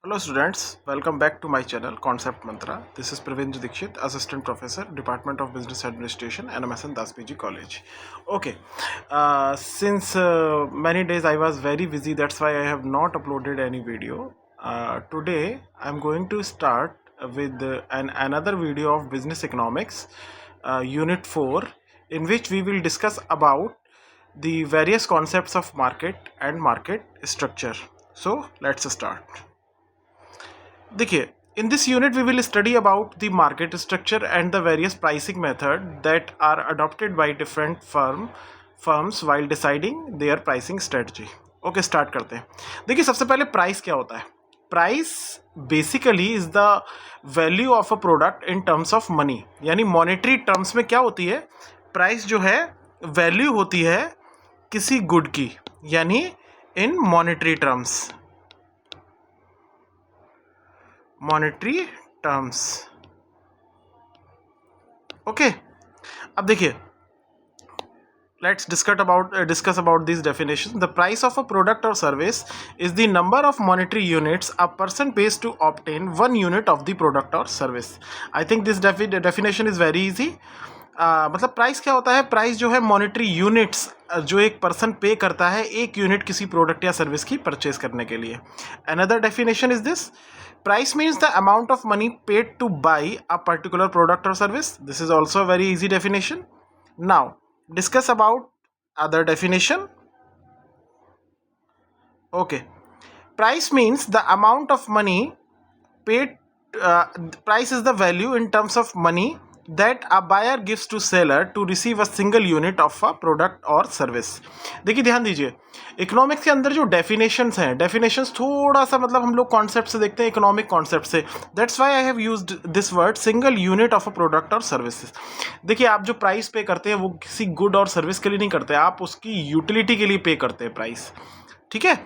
Hello students, welcome back to my channel Concept Mantra. This is Pravinj Dikshit, Assistant Professor, Department of Business Administration, NMSN Das PG College. Okay, since many days I was very busy, that's why I have not uploaded any video. Today I'm going to start with another video of Business Economics, Unit 4, in which we will discuss about the various concepts of market and market structure. So let's start. देखिए, in this unit we will study about the market structure and the various pricing method that are adopted by different firms while deciding their pricing strategy. Okay, start करते हैं. देखिए, सबसे पहले price क्या होता है. Price basically is the value of a product in terms of money. यानी monetary terms में क्या होती है, प्राइस जो है वैल्यू होती है किसी गुड की, यानी in monetary terms, monetary terms. Okay, अब देखिए, let's discuss about these definitions. The price of a product or service is the number of monetary units a person pays to obtain one unit of the product or service. I think this definition is very easy. मतलब price क्या होता है, price जो है monetary units जो एक person पे करता है एक यूनिट किसी प्रोडक्ट या सर्विस की परचेज करने के लिए. Another definition is this: price means the amount of money paid to buy a particular product or service. This is also a very easy definition. Now discuss about other definition. Okay, price means the amount of money paid. Price is the value in terms of money that a buyer gives to seller to receive a single unit of a product or service. देखिए, ध्यान दीजिए, economics के अंदर जो definitions हैं, definitions थोड़ा सा मतलब हम लोग कॉन्सेप्ट से देखते हैं, इकोनॉमिक कॉन्सेप्ट से. That's why I have used this word single unit of a product और सर्विसेज. देखिए, आप जो प्राइस पे करते हैं वो किसी गुड और सर्विस के लिए नहीं करते, आप उसकी यूटिलिटी के लिए पे करते हैं प्राइस. ठीक है.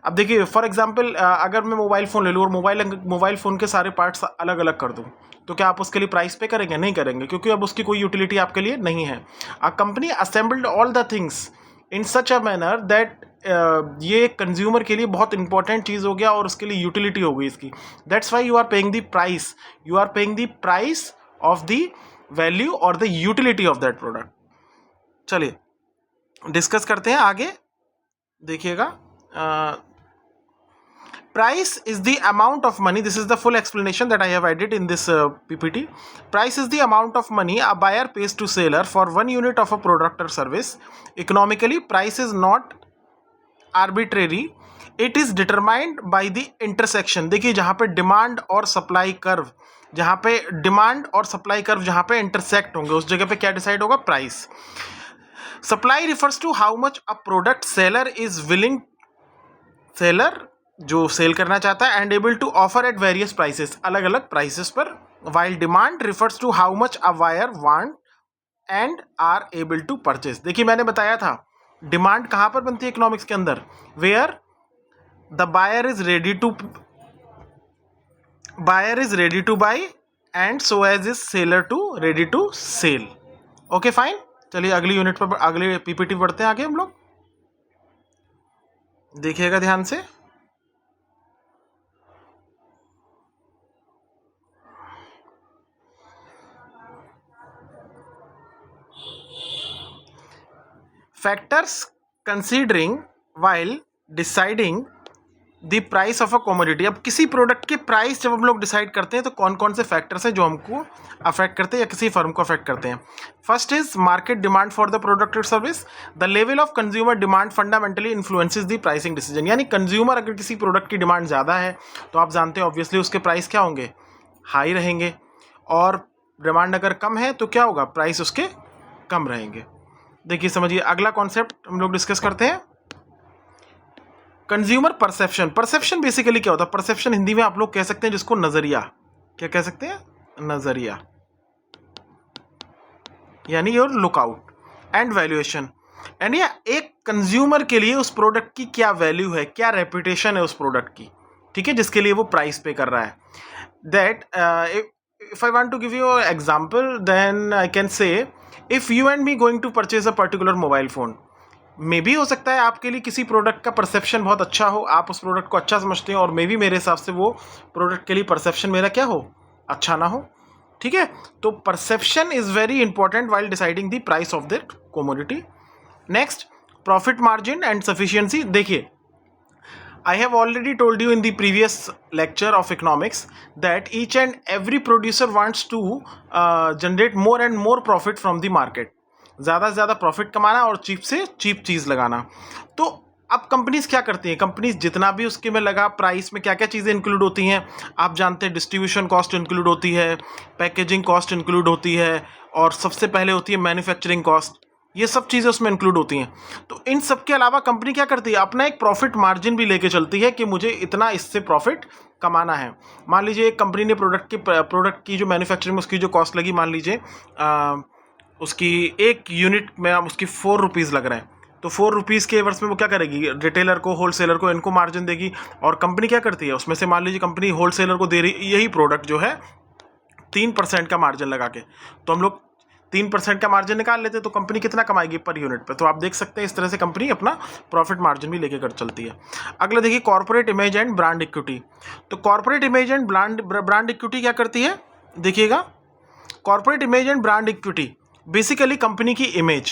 अब देखिए, फॉर एग्जांपल अगर मैं मोबाइल फ़ोन ले लूँ और मोबाइल फ़ोन के सारे पार्ट्स अलग अलग कर दूँ, तो क्या आप उसके लिए प्राइस पे करेंगे? नहीं करेंगे, क्योंकि अब उसकी कोई यूटिलिटी आपके लिए नहीं है. A company assembled all the things in such a manner that ये कंज्यूमर के लिए बहुत इंपॉर्टेंट चीज़ हो गया और उसके लिए यूटिलिटी हो गई इसकी. That's why you are paying the price. You are paying the price of the value और the utility of that product. चलिए डिस्कस करते हैं आगे. देखिएगा, price is the amount of money. This is the full explanation that I have added in this PPT. Price is the amount of money a buyer pays to seller for one unit of a product or service. Economically, price is not arbitrary. It is determined by the intersection. देखिए, जहाँ पे demand और supply curve, जहाँ पे demand और supply curve जहाँ पे intersect होंगे उस जगह पे क्या डिसाइड होगा? Price. Supply refers to how much a product seller is willing, seller जो सेल करना चाहता है, and able to offer at various prices, अलग अलग प्राइसेस पर. While demand refers to how much a buyer want and are able to purchase. देखिए, मैंने बताया था डिमांड कहाँ पर बनती है इकोनॉमिक्स के अंदर, where the buyer is ready to buy and so as is seller to ready to sell. Okay fine. चलिए अगली यूनिट पर, अगले पीपीटी बढ़ते हैं आगे हम लोग. देखिएगा ध्यान से. Factors considering while deciding the price of a commodity. अब किसी प्रोडक्ट के प्राइस जब हम लोग डिसाइड करते हैं तो कौन कौन से फैक्टर्स हैं जो हमको अफेक्ट करते हैं या किसी फर्म को अफेक्ट करते हैं. First is market demand for the product और service. The level of consumer demand fundamentally influences the pricing decision. यानी कंज्यूमर अगर किसी प्रोडक्ट की डिमांड ज़्यादा है तो आप जानते हैं ऑब्वियसली उसके प्राइस क्या होंगे? हाई रहेंगे. और डिमांड अगर कम है तो क्या होगा? प्राइस उसके कम रहेंगे. देखिए समझिए, अगला कॉन्सेप्ट हम लोग डिस्कस करते हैं, कंज्यूमर परसेप्शन. परसेप्शन बेसिकली क्या होता है? परसेप्शन हिंदी में आप लोग कह सकते हैं जिसको नजरिया. क्या कह सकते हैं? नजरिया, यानी योर लुकआउट. एंड वैल्यूएशन, यानी एक कंज्यूमर के लिए उस प्रोडक्ट की क्या वैल्यू है, क्या रेपुटेशन है उस प्रोडक्ट की, ठीक है, जिसके लिए वो प्राइस पे कर रहा है. That if I want to give you an example, then I can say if you and me going to purchase a particular mobile phone, मे भी हो सकता है आपके लिए किसी प्रोडक्ट का परसेप्शन बहुत अच्छा हो, आप उस प्रोडक्ट को अच्छा समझते हो, और मे भी मेरे हिसाब से वो प्रोडक्ट के लिए परसेप्शन मेरा क्या हो, अच्छा ना हो। ठीक है, तो perception is very important while deciding the price of that commodity. Next, profit margin and sufficiency. देखिए, I have already told you in the previous lecture of economics that each and every producer wants to generate more and more profit from the market. ज़्यादा से ज़्यादा profit कमाना और cheap से cheap चीज़ लगाना। तो अब कंपनीज क्या करती हैं, कंपनीज जितना भी उसके में लगा प्राइस में क्या क्या चीज़ें इंक्लूड होती हैं आप जानते हैं। डिस्ट्रीब्यूशन कॉस्ट इंक्लूड होती है, पैकेजिंग कॉस्ट इंक्लूड होती है, और सबसे पहले होती है मैन्युफैक्चरिंग कॉस्ट। ये सब चीज़ें उसमें इंक्लूड होती हैं। तो इन सब के अलावा कंपनी क्या करती है, अपना एक प्रॉफिट मार्जिन भी लेके चलती है कि मुझे इतना इससे प्रॉफिट कमाना है। मान लीजिए एक कंपनी ने प्रोडक्ट की जो मैन्युफैक्चरिंग में उसकी जो कॉस्ट लगी, मान लीजिए उसकी एक यूनिट में उसकी 4 रुपीज़ लग रहे हैं, तो 4 रुपीज़ के वर्ष में वो क्या करेगी, रिटेलर को, होलसेलर को, इनको मार्जिन देगी। और कंपनी क्या करती है, उसमें से मान लीजिए कंपनी होलसेलर को दे रही यही प्रोडक्ट जो है 3% का मार्जिन लगा के, तो हम लोग 3% का मार्जिन निकाल लेते, तो कंपनी कितना कमाएगी पर यूनिट पे। तो आप देख सकते हैं इस तरह से कंपनी अपना प्रॉफिट मार्जिन भी लेके कर चलती है। अगला देखिए, corporate image and brand equity. तो corporate image and brand equity क्या करती है, देखिएगा, corporate image and brand equity basically company की इमेज।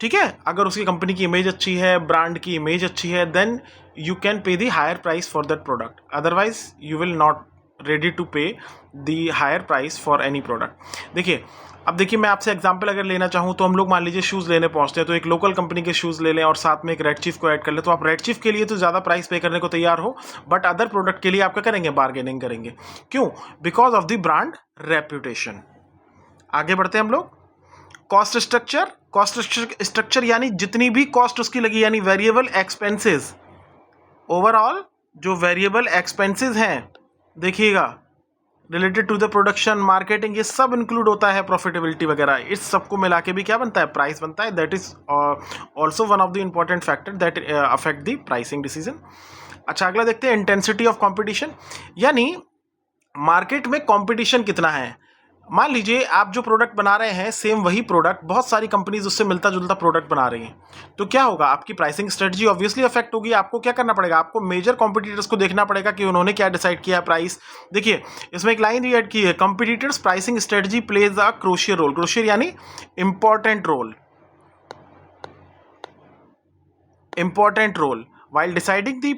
ठीक है, अगर उसकी कंपनी की इमेज अच्छी है, ब्रांड की इमेज अच्छी है, then you can pay the higher price for that product, otherwise you will not ready to pay the higher price for any product. देखिए, अब देखिए मैं आपसे एग्जांपल अगर लेना चाहूँ तो हम लोग मान लीजिए शूज़ लेने पहुँचते हैं, तो एक लोकल कंपनी के शूज़ ले लें और साथ में एक रेड चीफ को ऐड कर लें, तो आप रेड चीफ के लिए तो ज़्यादा प्राइस पे करने को तैयार हो, बट अदर प्रोडक्ट के लिए आप क्या करेंगे, बार्गेनिंग करेंगे। क्यों, because of the brand reputation. आगे बढ़ते हैं हम लोग। कॉस्ट स्ट्रक्चर यानी जितनी भी कॉस्ट उसकी लगी, यानी वेरिएबल एक्सपेंसेस, ओवरऑल जो वेरिएबल एक्सपेंसेस हैं, देखिएगा, related to the production, marketing, ये सब इंक्लूड होता है, प्रॉफिटेबिलिटी वगैरह, इस सबको मिला के भी क्या बनता है, प्राइस बनता है। That is also one of the important factor that affect the pricing decision. अच्छा, अगला देखते हैं, इंटेंसिटी ऑफ कॉम्पिटिशन, यानी मार्केट में कॉम्पिटिशन कितना है। मान लीजिए आप जो प्रोडक्ट बना रहे हैं, सेम वही प्रोडक्ट बहुत सारी कंपनीज उससे मिलता जुलता प्रोडक्ट बना रही हैं, तो क्या होगा, आपकी प्राइसिंग स्ट्रेटजी ऑब्वियसली अफेक्ट होगी। आपको क्या करना पड़ेगा, आपको मेजर कॉम्पिटिटर्स को देखना पड़ेगा कि उन्होंने क्या डिसाइड किया है प्राइस। देखिए, इसमें एक लाइन भी ऐड की है, competitors pricing strategy plays a crucial role. Crucial यानी important role, important role while deciding the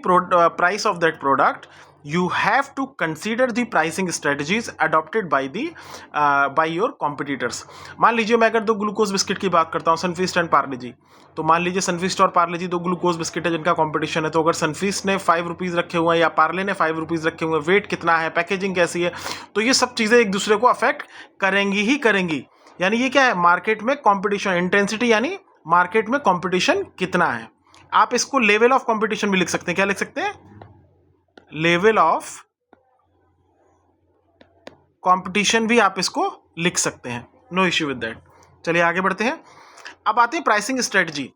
price of that product. You have to consider the pricing strategies adopted by your competitors. मान लीजिए मैं अगर दो glucose biscuit की बात करता हूँ, सनफीस्ट एंड पार्ले जी, तो मान लीजिए सनफीस्ट और पार्ले जी दो ग्लूकोज बिस्किट है जिनका कंपटीशन है। तो अगर सनफीस्ट ने 5 रुपीज़ रखे हुए हैं या पार्ले ने 5 रुपीज़ रखे हुए हैं, वेट कितना है, पैकेजिंग कैसी है, तो ये सब चीज़ें एक दूसरे को अफेक्ट करेंगी ही करेंगी। यानी ये क्या है, मार्केट में कॉम्पिटिशन, इंटेंसिटी यानी मार्केट में कॉम्पिटिशन कितना है। आप इसको लेवल ऑफ कंपटीशन भी लिख सकते हैं, क्या लिख सकते हैं, लेवल ऑफ कंपटीशन भी आप इसको लिख सकते हैं, नो इश्यू विद दैट। चलिए आगे बढ़ते हैं। अब आते हैं प्राइसिंग स्ट्रेटजी।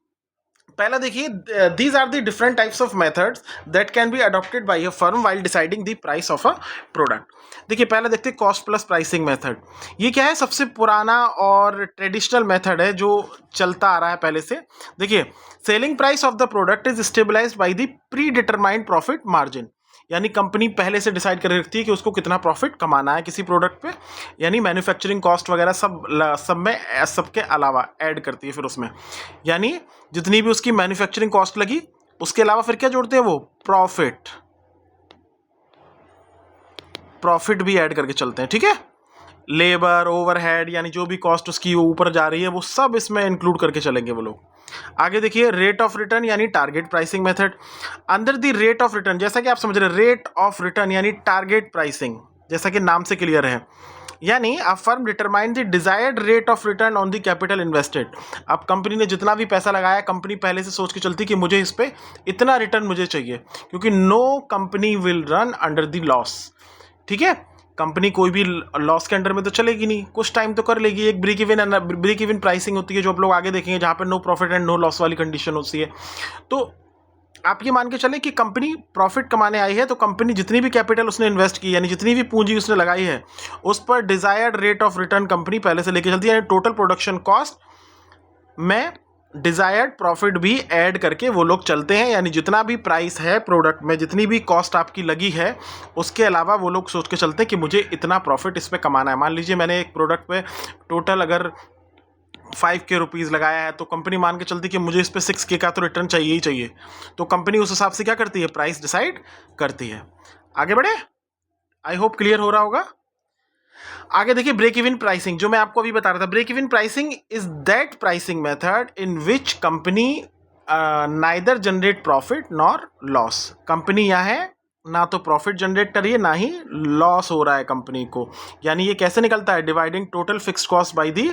पहला देखिए, these are the different types of methods that can be adopted by a firm while deciding the price of a product. देखिए, पहला देखते हैं कॉस्ट प्लस प्राइसिंग मेथड। ये क्या है, सबसे पुराना और ट्रेडिशनल मेथड है जो चलता आ रहा है पहले से। देखिए, selling price of the product is stabilised by the predetermined profit margin, यानी कंपनी पहले से डिसाइड कर रखती है कि उसको कितना प्रॉफिट कमाना है किसी प्रोडक्ट पे, यानी मैन्युफैक्चरिंग कॉस्ट वगैरह सब में सबके अलावा ऐड करती है फिर उसमें, यानी जितनी भी उसकी मैन्युफैक्चरिंग कॉस्ट लगी उसके अलावा फिर क्या जोड़ते हैं वो, प्रॉफिट भी ऐड करके चलते हैं। ठीक है, लेबर, ओवरहेड, यानी जो भी कॉस्ट उसकी ऊपर जा रही है वो सब इसमें इंक्लूड करके चलेंगे वो लोग। आगे देखिए, रेट ऑफ रिटर्न यानी टारगेट प्राइसिंग मेथड। अंदर दी रेट ऑफ रिटर्न, जैसा कि आप समझ रहे हैं, रेट ऑफ रिटर्न यानी टारगेट प्राइसिंग, जैसा कि नाम से क्लियर है, यानी a firm determine the desired rate of return on the capital invested. अब कंपनी ने जितना भी पैसा लगाया, कंपनी पहले से सोच के चलती कि मुझे इस पे इतना रिटर्न मुझे चाहिए, क्योंकि no company will run under the loss. ठीक है, कंपनी कोई भी लॉस के अंडर में तो चलेगी नहीं, कुछ टाइम तो कर लेगी। एक ब्रेक इवन प्राइसिंग होती है जो आप लोग आगे देखेंगे, जहाँ पे no profit and no loss वाली कंडीशन होती है। तो आप ये मान के चले कि कंपनी प्रॉफिट कमाने आई है, तो कंपनी जितनी भी कैपिटल उसने इन्वेस्ट की, यानी जितनी भी पूंजी उसने लगाई है, उस पर desired rate of return company पहले से लेके चलती है, यानी टोटल प्रोडक्शन कॉस्ट में डिज़ायर्ड प्रॉफिट भी ऐड करके वो लोग चलते हैं, यानी जितना भी प्राइस है प्रोडक्ट में, जितनी भी कॉस्ट आपकी लगी है, उसके अलावा वो लोग सोच के चलते हैं कि मुझे इतना प्रॉफिट इस पे कमाना है। मान लीजिए मैंने एक प्रोडक्ट पे टोटल अगर 5K रुपीज़ लगाया है, तो कंपनी मान के चलती है कि मुझे इस पे 6K का तो रिटर्न चाहिए ही चाहिए, तो कंपनी उस हिसाब से क्या करती है, प्राइस डिसाइड करती है। आगे बढ़े, आई होप क्लियर हो रहा होगा। आगे देखिए ब्रेक इवन प्राइसिंग, जो मैं आपको अभी बता रहा था। Break even pricing is that pricing method in which company neither generate profit nor loss. Company यहाँ है ना तो प्रॉफिट जनरेट कर रही है ना ही लॉस हो रहा है कंपनी को। यानी ये कैसे निकलता है, dividing total fixed cost by the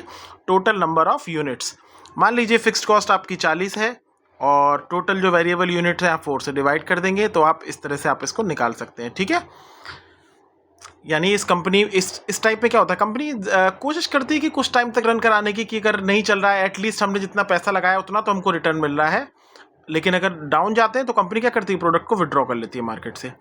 total number of units. मान लीजिए फिक्स्ड कॉस्ट आपकी 40 है और टोटल जो वेरिएबल यूनिट्स हैं आप 4 से डिवाइड कर देंगे, तो आप इस तरह से आप इसको निकाल सकते हैं। ठीक है, यानी इस कंपनी इस टाइप में क्या होता है, कंपनी कोशिश करती है कि कुछ टाइम तक रन कराने की, कि अगर नहीं चल रहा है एटलीस्ट हमने जितना पैसा लगाया उतना तो हमको रिटर्न मिल रहा है। लेकिन अगर डाउन जाते हैं तो कंपनी क्या करती है, प्रोडक्ट को विड्रॉ कर लेती है मार्केट से।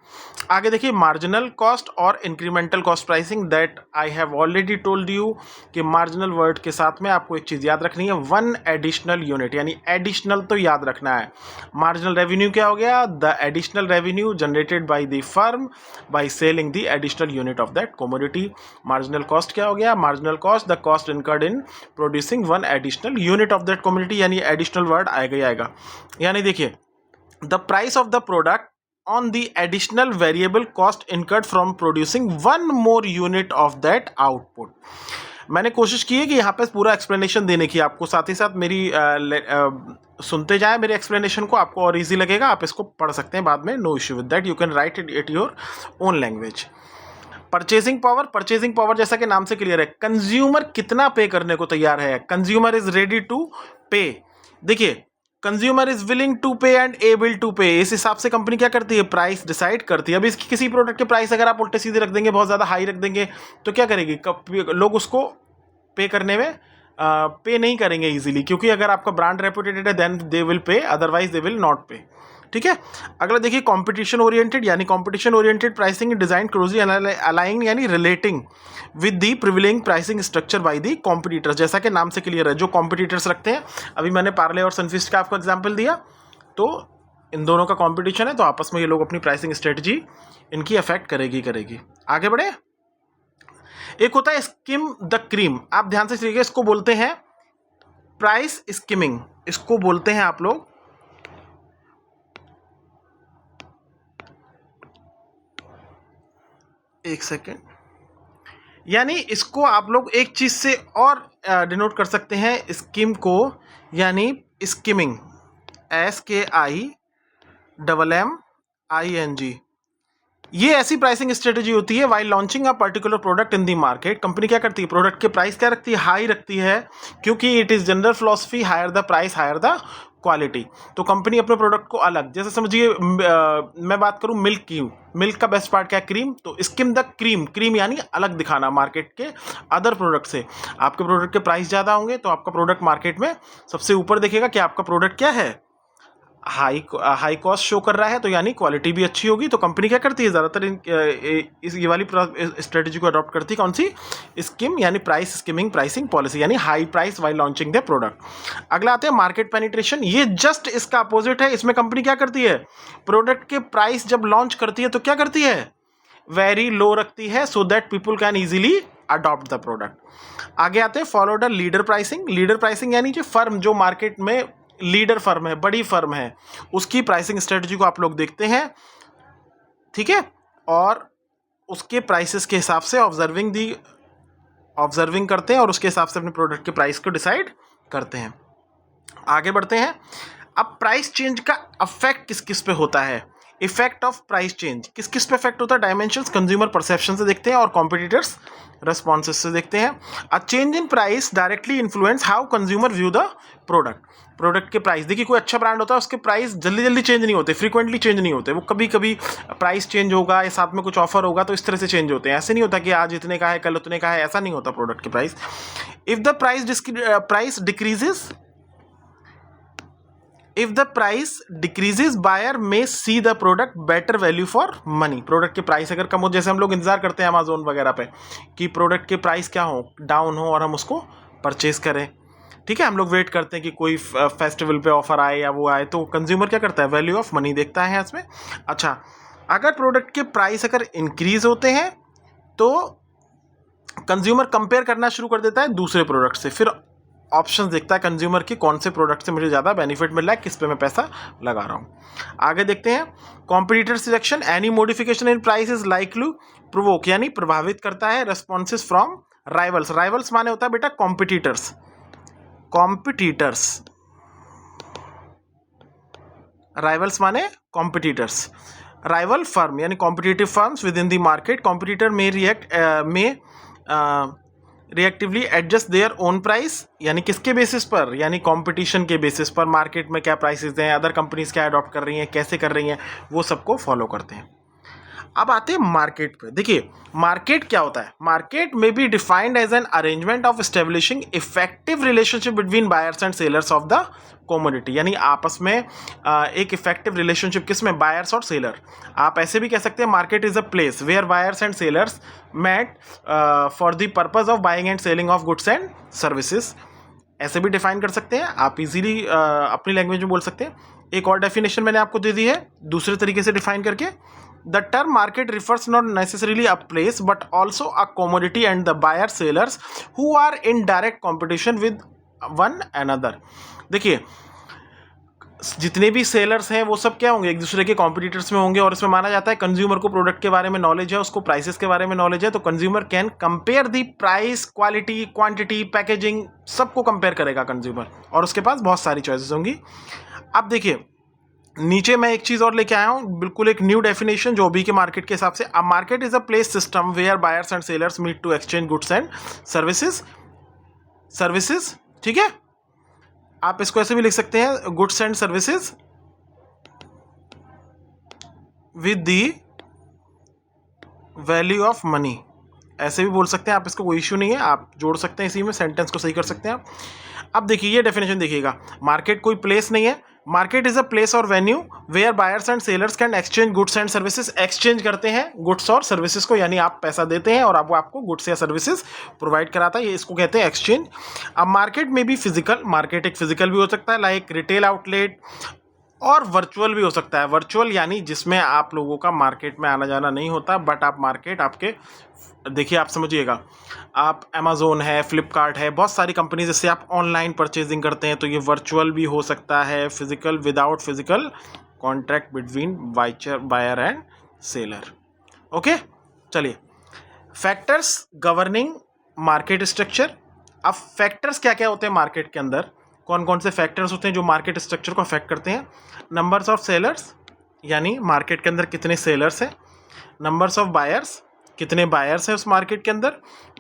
आगे देखिए मार्जिनल कॉस्ट और incremental cost pricing, that I have already told you कि मार्जिनल वर्ड के साथ में आपको एक चीज़ याद रखनी है, 1 एडिशनल यूनिट, यानी एडिशनल तो याद रखना है। मार्जिनल रेवेन्यू क्या हो गया, the additional revenue generated by the firm by selling the additional unit of that commodity. Marginal cost क्या हो गया, marginal cost the cost incurred in producing 1 additional unit of that commodity, यानी additional word आएगा ही आएगा। यानी देखिए the price of the product on the additional variable cost incurred from producing 1 more unit of that output. मैंने कोशिश की है कि यहाँ पे पूरा एक्सप्लेनेशन देने की आपको, साथ ही साथ मेरी सुनते जाएं मेरे एक्सप्लेनेशन को, आपको और इजी लगेगा, आप इसको पढ़ सकते हैं बाद में, no issue with that, you can write it at your own language. Purchasing power जैसा कि नाम से क्लियर है, कंज्यूमर कितना पे करने को तैयार है, कंज्यूमर इज रेडी टू पे। देखिए कंज्यूमर इज विलिंग टू पे एंड एबल टू पे, इस हिसाब से कंपनी क्या करती है, प्राइस डिसाइड करती है। अब इसकी किसी प्रोडक्ट के प्राइस अगर आप उल्टे सीधे रख देंगे, बहुत ज़्यादा हाई रख देंगे, तो क्या करेगी, लोग उसको पे करने में पे नहीं करेंगे इजीली, क्योंकि अगर आपका ब्रांड रेपुटेटेड है then they will pay, otherwise they will not pay. ठीक है, अगला देखिए कंपटीशन ओरिएंटेड, यानी competition oriented pricing design closely aligning यानी relating with the prevailing pricing structure by the competitors. जैसा कि नाम से क्लियर है, जो कॉम्पिटिटर्स रखते हैं, अभी मैंने पार्ले और सनफिस्ट का आपको एग्जाम्पल दिया, तो इन दोनों का कॉम्पिटिशन है, तो आपस में ये लोग अपनी प्राइसिंग स्ट्रेटजी इनकी अफेक्ट करेगी। आगे बढ़े, एक होता है स्किम द क्रीम, आप ध्यान से सुनिएगा, इसको बोलते हैं प्राइस स्किमिंग, इसको बोलते हैं आप लोग एक सेकेंड, यानी इसको आप लोग एक चीज से और डिनोट कर सकते हैं स्कीम को, यानी स्किमिंग, SKIMMING। ये ऐसी प्राइसिंग स्ट्रेटजी होती है while launching a particular product in the market. Company क्या करती है, प्रोडक्ट के प्राइस क्या रखती है, हाई रखती है, क्योंकि it is general philosophy higher the price higher the quality. तो कंपनी अपने प्रोडक्ट को अलग, जैसे समझिए मैं बात करूं मिल्क की, मिल्क का बेस्ट पार्ट क्या है, क्रीम, तो स्किम द क्रीम यानी अलग दिखाना मार्केट के अदर प्रोडक्ट से। आपके प्रोडक्ट के प्राइस ज़्यादा होंगे तो आपका प्रोडक्ट मार्केट में सबसे ऊपर दिखेगा कि आपका प्रोडक्ट क्या है, हाई कॉस्ट शो कर रहा है, तो यानी क्वालिटी भी अच्छी होगी। तो कंपनी क्या करती है, ज़्यादातर ये वाली स्ट्रेटजी को अडॉप्ट करती है, कौन सी, स्किम, यानी प्राइस स्किमिंग प्राइसिंग पॉलिसी, यानी high price while launching the product. अगला आते हैं मार्केट पेनिट्रेशन, ये जस्ट इसका अपोजिट है। इसमें कंपनी क्या करती है, प्रोडक्ट के प्राइस जब लॉन्च करती है तो क्या करती है, वेरी लो रखती है, so that people can easily adopt the product. आगे आते हैं फॉलोड अ लीडर प्राइसिंग यानी जो फर्म जो मार्केट में लीडर फर्म है, बड़ी फर्म है, उसकी प्राइसिंग स्ट्रेटजी को आप लोग देखते हैं, ठीक है, और उसके प्राइसेस के हिसाब से ऑब्जर्विंग करते हैं और उसके हिसाब से अपने प्रोडक्ट के प्राइस को डिसाइड करते हैं। आगे बढ़ते हैं, अब प्राइस चेंज का अफेक्ट किस किस पे होता है, इफेक्ट ऑफ प्राइस चेंज किस किस पे इफेक्ट होता है, डायमेंशंस कंज्यूमर परसेप्शन से देखते हैं और कॉम्पिटिटर्स रेस्पॉन्सेस से देखते हैं। A change in price directly influence how consumer view the product के प्राइस। देखिए कोई अच्छा ब्रांड होता है, उसके प्राइस जल्दी चेंज नहीं होते, फ्रीक्वेंटली चेंज नहीं होते, वो कभी कभी प्राइस चेंज होगा या साथ में कुछ ऑफर होगा तो इस तरह से चेंज होते हैं। ऐसे नहीं होता कि आज इतने का है कल उतने का है, ऐसा नहीं होता प्रोडक्ट के price. If the price decreases buyer may see the product better value for money. Product के प्राइस अगर कम हो, जैसे हम लोग इंतजार करते हैं अमेजोन वगैरह पे कि प्रोडक्ट के प्राइस क्या हो, डाउन हो और हम उसको परचेज करें, ठीक है, हम लोग वेट करते हैं कि कोई फेस्टिवल पे ऑफर आए या वो आए, तो कंज्यूमर क्या करता है, वैल्यू ऑफ मनी देखता है इसमें। अच्छा, अगर प्रोडक्ट के प्राइस अगर इंक्रीज होते हैं तो कंज्यूमर कंपेयर करना शुरू कर देता है दूसरे प्रोडक्ट से, फिर ऑप्शंस देखता है कंज्यूमर की कौन से प्रोडक्ट से मुझे ज़्यादा बेनिफिट मिल रहा है, किस पे मैं पैसा लगा रहा हूँ। आगे देखते हैं, competitor selection, any modification in price is likely provoke, यानी प्रभावित करता है रेस्पॉन्सेज फ्रॉम राइवल्स। राइवल्स माने होता है बेटा कॉम्पिटिटर्स, कॉम्पिटिटर्स, राइवल्स माने कॉम्पिटिटर्स, राइवल फर्म यानी competitive firms with in the market. Competitor में रिएक्टिवली एडजस्ट देयर ओन प्राइस, यानी किसके बेसिस पर, यानी कंपटीशन के बेसिस पर, मार्केट में क्या प्राइसेस हैं, अदर कंपनीज क्या अडॉप्ट कर रही हैं, कैसे कर रही हैं, वो सबको फॉलो करते हैं। अब आते हैं मार्केट पे। देखिए मार्केट क्या होता है, मार्केट में be defined as an arrangement of establishing effective relationship between buyers and sellers of the commodity, यानी आपस में एक इफेक्टिव रिलेशनशिप किसमें, बायर्स और सेलर। आप ऐसे भी कह सकते हैं market is a place where buyers and sellers met for the purpose of buying and selling of goods and services, ऐसे भी डिफाइन कर सकते हैं आप, इजीली अपनी लैंग्वेज में बोल सकते हैं। एक और डेफिनेशन मैंने आपको दे दी है दूसरे तरीके से डिफाइन करके, the term market refers not necessarily a place but also a commodity and the buyer sellers who are in direct competition with one another. देखिए जितने भी सेलर्स हैं वो सब क्या होंगे, एक दूसरे के कॉम्पिटिटर्स में होंगे, और इसमें माना जाता है कंज्यूमर को प्रोडक्ट के बारे में नॉलेज है, उसको प्राइसेस के बारे में नॉलेज है, तो consumer can compare the price, quality, quantity, packaging, सबको कंपेयर करेगा कंज्यूमर, और उसके पास बहुत सारी चॉइसेस होंगी। अब देखिए नीचे मैं एक चीज और लेके आया हूं, बिल्कुल एक न्यू डेफिनेशन जो अभी के मार्केट के हिसाब से। A market is a place system where buyers and sellers meet to exchange goods and services, ठीक है, आप इसको ऐसे भी लिख सकते हैं, goods and services with the value of money, ऐसे भी बोल सकते हैं आप, इसको कोई इश्यू नहीं है, आप जोड़ सकते हैं इसी में, सेंटेंस को सही कर सकते हैं आप। अब देखिए ये डेफिनेशन देखिएगा, मार्केट कोई प्लेस नहीं है, मार्केट इज अ प्लेस और venue where buyers and sellers can exchange goods and services, exchange करते हैं गुड्स और सर्विसेज को, यानी आप पैसा देते हैं और आपको गुड्स या सर्विसेज प्रोवाइड कराता है, ये इसको कहते हैं एक्सचेंज। अब मार्केट में भी फिजिकल, मार्केट एक फिजिकल भी हो सकता है लाइक रिटेल आउटलेट, और वर्चुअल भी हो सकता है। वर्चुअल यानी जिसमें आप लोगों का मार्केट में आना जाना नहीं होता, बट आप मार्केट आपके, देखिए आप समझिएगा, आप अमेज़ोन है, फ्लिपकार्ट है, बहुत सारी कंपनी जिससे आप ऑनलाइन परचेजिंग करते हैं, तो ये वर्चुअल भी हो सकता है, physical without physical contract between buyer and seller. Okay, चलिए फैक्टर्स गवर्निंग मार्केट स्ट्रक्चर। अब फैक्टर्स क्या क्या होते हैं मार्केट के अंदर, कौन कौन से फैक्टर्स होते हैं जो मार्केट स्ट्रक्चर को अफेक्ट करते हैं। नंबर्स ऑफ सेलर्स, यानी मार्केट के अंदर कितने सेलर्स हैं। नंबर्स ऑफ बायर्स, कितने बायर्स हैं उस मार्केट के अंदर।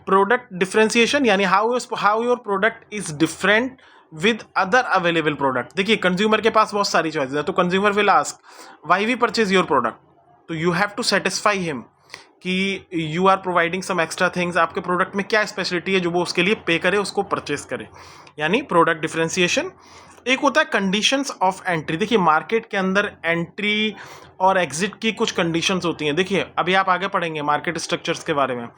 प्रोडक्ट डिफरेंशिएशन, यानी how your product is different with other available product. देखिए कंज्यूमर के पास बहुत सारी चॉइसेस है, तो consumer will ask why we purchase your product, तो you have to satisfy him कि you are providing some extra things, आपके प्रोडक्ट में क्या स्पेशलिटी है जो वो उसके लिए पे करे, उसको परचेस करे, यानी प्रोडक्ट डिफरेंशिएशन। एक होता है कंडीशंस ऑफ एंट्री। देखिए मार्केट के अंदर एंट्री और एग्जिट की कुछ कंडीशंस होती हैं। देखिए अभी आप आगे पढ़ेंगे मार्केट स्ट्रक्चर्स के बारे में।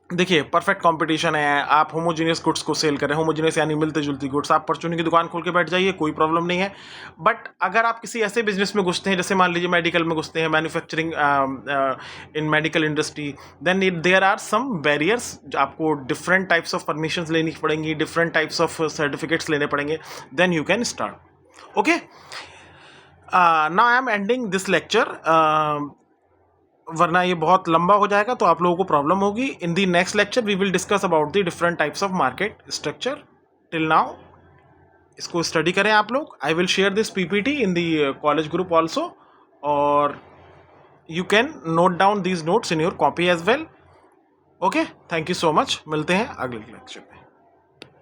देखिए परफेक्ट कंपटीशन है, आप होमोजीनियस गुड्स को सेल करें, होमोजीनियस यानी मिलते जुलते गुड्स, आप परचूनी की दुकान खोल के बैठ जाइए, कोई प्रॉब्लम नहीं है। बट अगर आप किसी ऐसे बिजनेस में घुसते हैं, जैसे मान लीजिए मेडिकल में घुसते हैं, manufacturing in medical industry, then there are some barriers, आपको डिफरेंट टाइप्स ऑफ परमिशंस लेनी पड़ेंगी, डिफरेंट टाइप्स ऑफ सर्टिफिकेट्स लेने पड़ेंगे, then you can start. Okay, now I am ending this lecture, वरना ये बहुत लंबा हो जाएगा तो आप लोगों को प्रॉब्लम होगी। In the next lecture we will discuss about the different types of market structure. Till now इसको स्टडी करें आप लोग। I will share this PPT in the college group also, और you can note down these notes in your copy as well. Okay, thank you so much, मिलते हैं अगले lecture में।